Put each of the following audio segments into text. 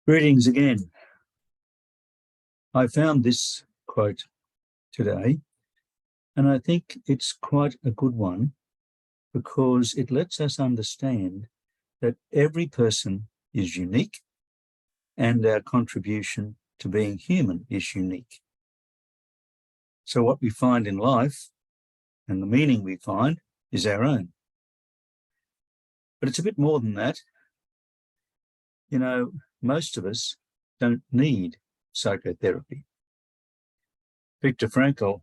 Greetings again. I found this quote today, and I think it's quite a good one because it lets us understand that every person is unique and our contribution to being human is unique. So what we find in life and the meaning we find is our own. But it's a bit more than that. You know, most of us don't need psychotherapy. Viktor Frankl,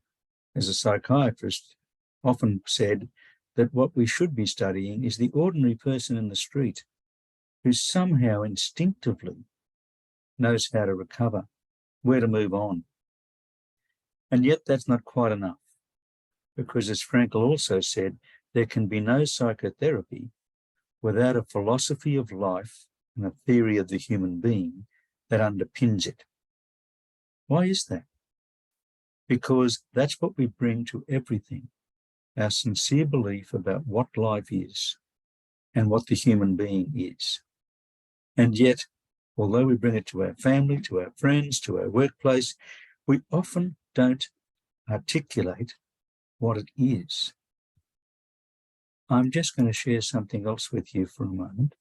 as a psychiatrist, often said that what we should be studying is the ordinary person in the street who somehow instinctively knows how to recover, where to move on. And yet that's not quite enough, because as Frankl also said, there can be no psychotherapy without a philosophy of life and a theory of the human being that underpins it. Why is that? Because that's what we bring to everything, our sincere belief about what life is and what the human being is. And yet, although we bring it to our family, to our friends, to our workplace, we often don't articulate what it is. I'm just going to share something else with you for a moment.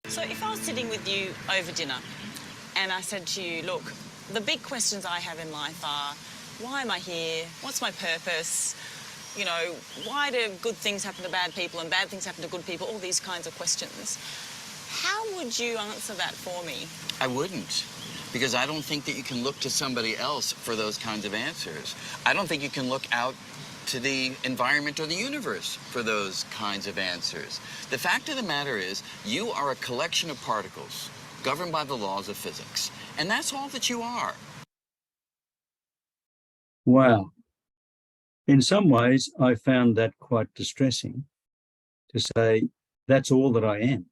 So if I was sitting with you over dinner and I said to you, look, the big questions I have in life are, why am I here? What's my purpose? You know, why do good things happen to bad people and bad things happen to good people? All these kinds of questions. How would you answer that for me? I wouldn't, because I don't think that you can look to somebody else for those kinds of answers. I don't think you can look out to the environment or the universe for those kinds of answers. The fact of the matter is, you are a collection of particles governed by the laws of physics, and that's all that you are. Wow. In some ways, I found that quite distressing, to say, that's all that I am.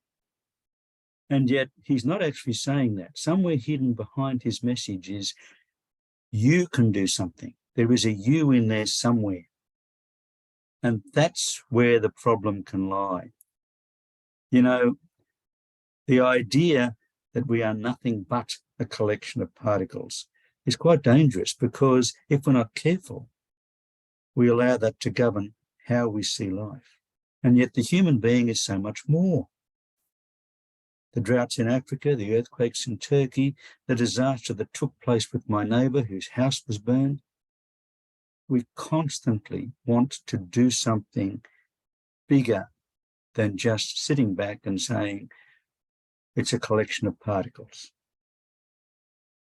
And yet he's not actually saying that. Somewhere hidden behind his message is, you can do something. There is a you in there somewhere. And that's where the problem can lie. You know, the idea that we are nothing but a collection of particles is quite dangerous, because if we're not careful, we allow that to govern how we see life. And yet the human being is so much more. The droughts in Africa, the earthquakes in Turkey, the disaster that took place with my neighbour whose house was burned. We constantly want to do something bigger than just sitting back and saying, it's a collection of particles.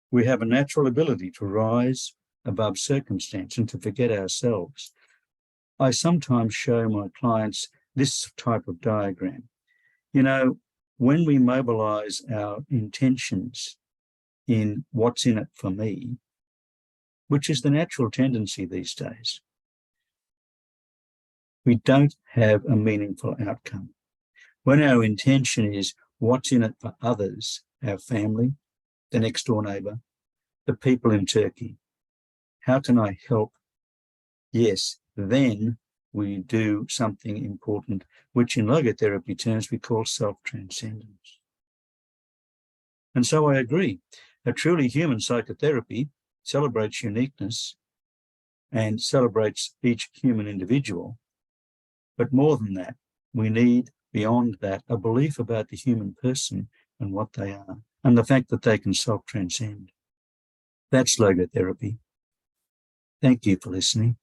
We have a natural ability to rise above circumstance and to forget ourselves. I sometimes show my clients this type of diagram. You know, when we mobilize our intentions in what's in it for me, which is the natural tendency these days, we don't have a meaningful outcome. When our intention is what's in it for others, our family, the next door neighbour, the people in Turkey, how can I help? Yes, then we do something important, which in logotherapy terms we call self-transcendence. And so I agree, a truly human psychotherapy celebrates uniqueness and celebrates each human individual. But more than that, we need, beyond that, a belief about the human person and what they are, and the fact that they can self-transcend. That's logotherapy. Thank you for listening.